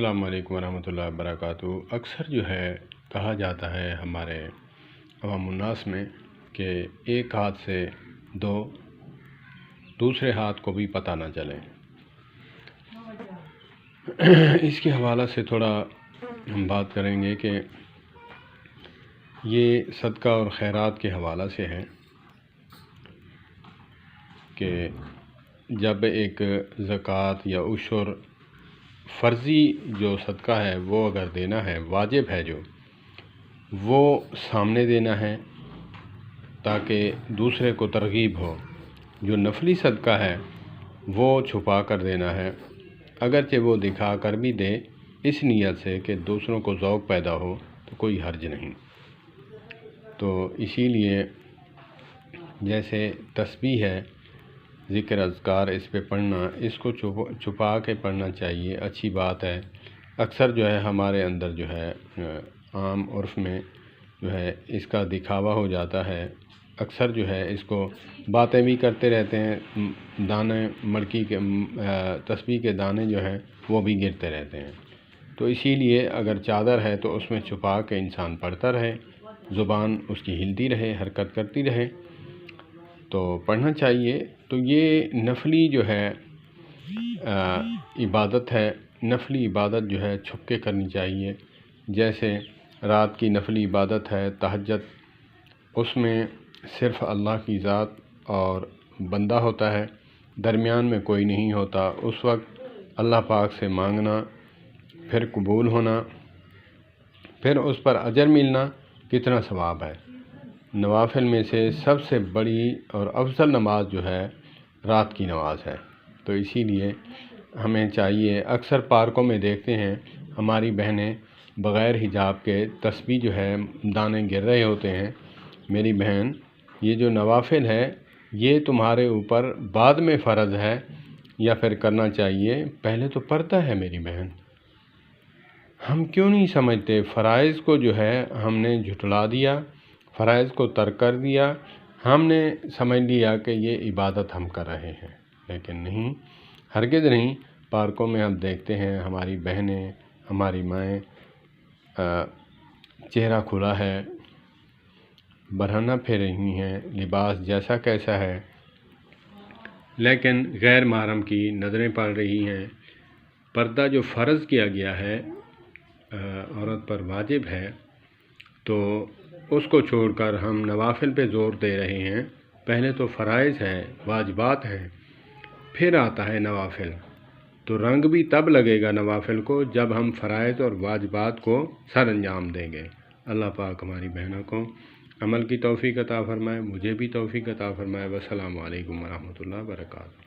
السلام علیکم ورحمۃ اللہ وبرکاتہ۔ اکثر جو ہے کہا جاتا ہے ہمارے عوام الناس میں کہ ایک ہاتھ سے دو دوسرے ہاتھ کو بھی پتہ نہ چلے۔ اس کے حوالہ سے تھوڑا ہم بات کریں گے کہ یہ صدقہ اور خیرات کے حوالہ سے ہے کہ جب ایک زکوٰۃ یا عشر فرضی جو صدقہ ہے وہ اگر دینا ہے، واجب ہے جو وہ سامنے دینا ہے تاکہ دوسرے کو ترغیب ہو۔ جو نفلی صدقہ ہے وہ چھپا کر دینا ہے، اگرچہ وہ دکھا کر بھی دے اس نیت سے کہ دوسروں کو ذوق پیدا ہو تو کوئی حرج نہیں۔ تو اسی لیے جیسے تسبیح ہے، ذکر اذکار اس پہ پڑھنا، اس کو چھپا کے پڑھنا چاہیے، اچھی بات ہے۔ اکثر جو ہے ہمارے اندر جو ہے عام عرف میں جو ہے اس کا دکھاوا ہو جاتا ہے، اکثر جو ہے اس کو باتیں بھی کرتے رہتے ہیں، دانے مڑکی کے تسبیح کے دانے جو ہیں وہ بھی گرتے رہتے ہیں۔ تو اسی لیے اگر چادر ہے تو اس میں چھپا کے انسان پڑھتا رہے، زبان اس کی ہلتی رہے، حرکت کرتی رہے تو پڑھنا چاہیے۔ تو یہ نفلی جو ہے عبادت ہے، نفلی عبادت جو ہے چھپ کے کرنی چاہیے۔ جیسے رات کی نفلی عبادت ہے تہجد، اس میں صرف اللہ کی ذات اور بندہ ہوتا ہے، درمیان میں کوئی نہیں ہوتا۔ اس وقت اللہ پاک سے مانگنا، پھر قبول ہونا، پھر اس پر اجر ملنا، کتنا ثواب ہے۔ نوافل میں سے سب سے بڑی اور افضل نماز جو ہے رات کی نماز ہے۔ تو اسی لیے ہمیں چاہیے، اکثر پارکوں میں دیکھتے ہیں ہماری بہنیں بغیر حجاب کے تسبیح جو ہے دانے گر رہے ہوتے ہیں۔ میری بہن، یہ جو نوافل ہے یہ تمہارے اوپر بعد میں فرض ہے یا پھر کرنا چاہیے، پہلے تو پڑھتا ہے میری بہن۔ ہم کیوں نہیں سمجھتے؟ فرائض کو جو ہے ہم نے جھٹلا دیا، فرائض کو ترک کر دیا، ہم نے سمجھ لیا کہ یہ عبادت ہم کر رہے ہیں، لیکن نہیں، ہرگز نہیں۔ پارکوں میں ہم دیکھتے ہیں ہماری بہنیں، ہماری مائیں چہرہ کھلا ہے، برہنہ پھر رہی ہیں، لباس جیسا کیسا ہے، لیکن غیر محرم کی نظریں پڑ رہی ہیں۔ پردہ جو فرض کیا گیا ہے، عورت پر واجب ہے، تو اس کو چھوڑ کر ہم نوافل پہ زور دے رہے ہیں۔ پہلے تو فرائض ہے، واجبات ہیں، پھر آتا ہے نوافل۔ تو رنگ بھی تب لگے گا نوافل کو جب ہم فرائض اور واجبات کو سر انجام دیں گے۔ اللہ پاک ہماری بہنوں کو عمل کی توفیق عطا فرمائے، مجھے بھی توفیق عطا فرمائے۔ والسلام علیکم ورحمۃ اللہ وبرکاتہ۔